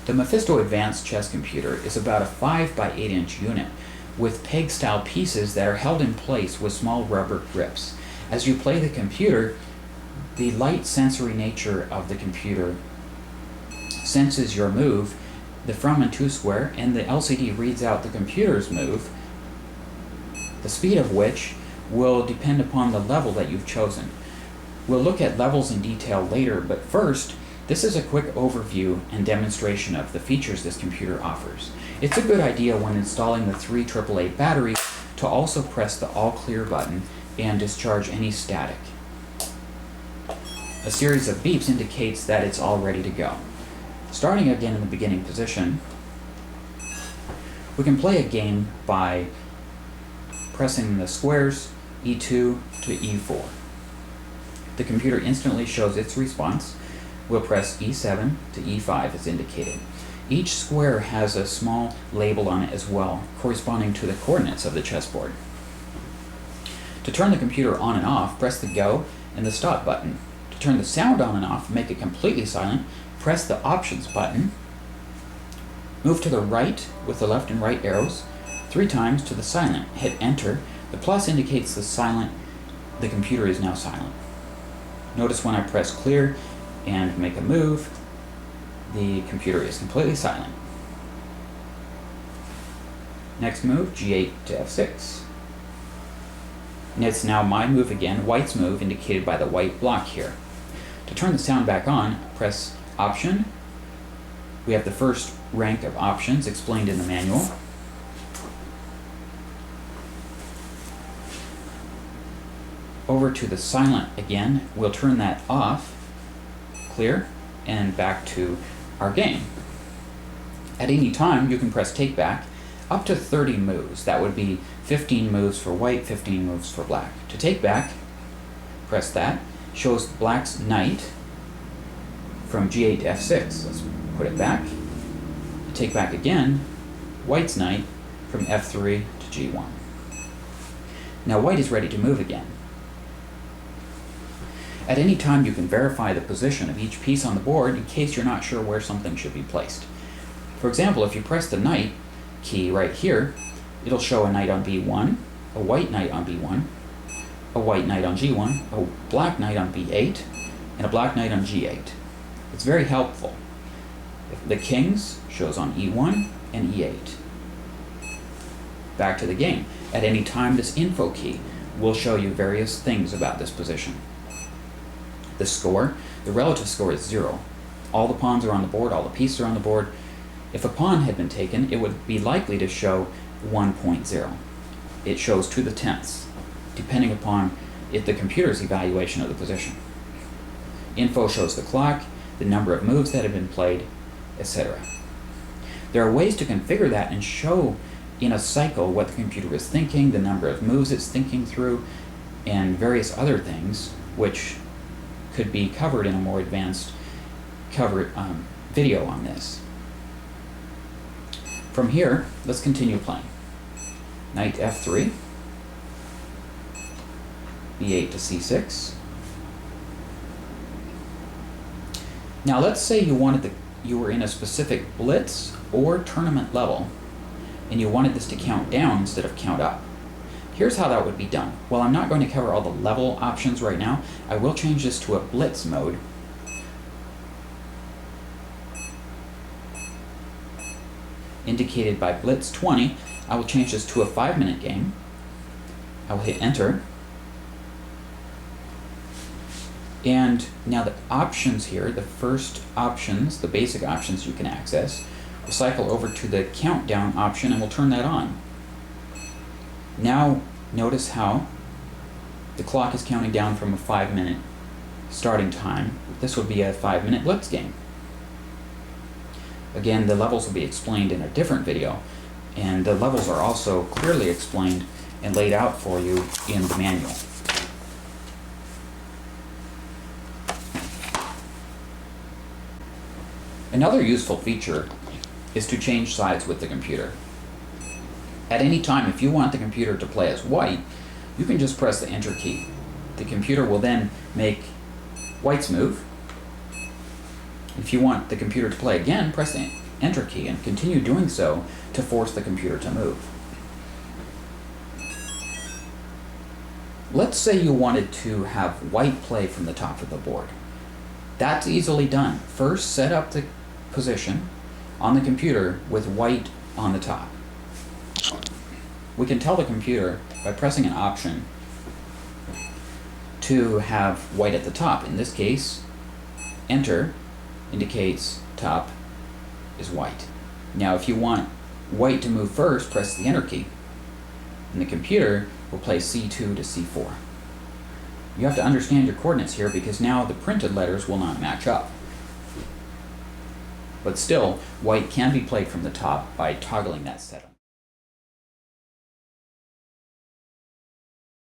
The Mephisto Advanced Chess Computer is about a 5 by 8 inch unit with peg-style pieces that are held in place with small rubber grips. As you play the computer, the light sensory nature of the computer senses your move, the from and to square, and the LCD reads out the computer's move, the speed of which will depend upon the level that you've chosen. We'll look at levels in detail later, but first, this is a quick overview and demonstration of the features this computer offers. It's a good idea when installing the 3 AAA batteries to also press the all clear button and discharge any static. A series of beeps indicates that it's all ready to go. Starting again in the beginning position, we can play a game by pressing the squares E2 to E4. The computer instantly shows its response. We'll press E7 to E5 as indicated. Each square has a small label on it as well, corresponding to the coordinates of the chessboard. To turn the computer on and off, press the go and the stop button. To turn the sound on and off, make it completely silent, press the options button. Move to the right with the left and right arrows 3 times to the silent. Hit enter. The plus indicates the computer is now silent. Notice when I press clear and make a move, the computer is completely silent. Next move, G8 to F6. And it's now my move again, white's move, indicated by the white block here. To turn the sound back on, press Option. We have the first rank of options explained in the manual. Over to the silent again, we'll turn that off, clear, and back to our game. At any time, you can press takeback up to 30 moves. That would be 15 moves for white, 15 moves for black. To take back, press that. Shows black's knight from G8 to F6. Let's put it back. To take back again, white's knight from F3 to G1. Now white is ready to move again. At any time, you can verify the position of each piece on the board in case you're not sure where something should be placed. For example, if you press the knight key right here, it'll show a knight on B1, a white knight on B1, a white knight on G1, a black knight on B8, and a black knight on G8. It's very helpful. The kings shows on E1 and E8. Back to the game. At any time, this info key will show you various things about this position. The score, the relative score is 0. All the pawns are on the board, all the pieces are on the board. If a pawn had been taken, it would be likely to show 1.0. It shows to the tenths, depending upon the computer's evaluation of the position. Info shows the clock, the number of moves that have been played, etc. There are ways to configure that and show in a cycle what the computer is thinking, the number of moves it's thinking through, and various other things which could be covered in a more advanced video on this. From here, let's continue playing. Knight F3, B8 to C6. Now let's say you were in a specific blitz or tournament level and you wanted this to count down instead of count up. Here's how that would be done. Well, I'm not going to cover all the level options right now. I will change this to a blitz mode. Indicated by blitz 20, I will change this to a 5-minute game. I will hit enter. And now the options here, the first options, the basic options you can access, we'll cycle over to the countdown option and we'll turn that on. Now, notice how the clock is counting down from a 5-minute starting time. This would be a 5-minute blitz game. Again, the levels will be explained in a different video, and the levels are also clearly explained and laid out for you in the manual. Another useful feature is to change sides with the computer. At any time, if you want the computer to play as white, you can just press the enter key. The computer will then make white's move. If you want the computer to play again, press the Enter key and continue doing so to force the computer to move. Let's say you wanted to have white play from the top of the board. That's easily done. First, set up the position on the computer with white on the top. We can tell the computer by pressing an option to have white at the top. In this case, enter indicates top is white. Now if you want white to move first, press the enter key, and the computer will play C2 to C4. You have to understand your coordinates here because now the printed letters will not match up. But still, white can be played from the top by toggling that setup.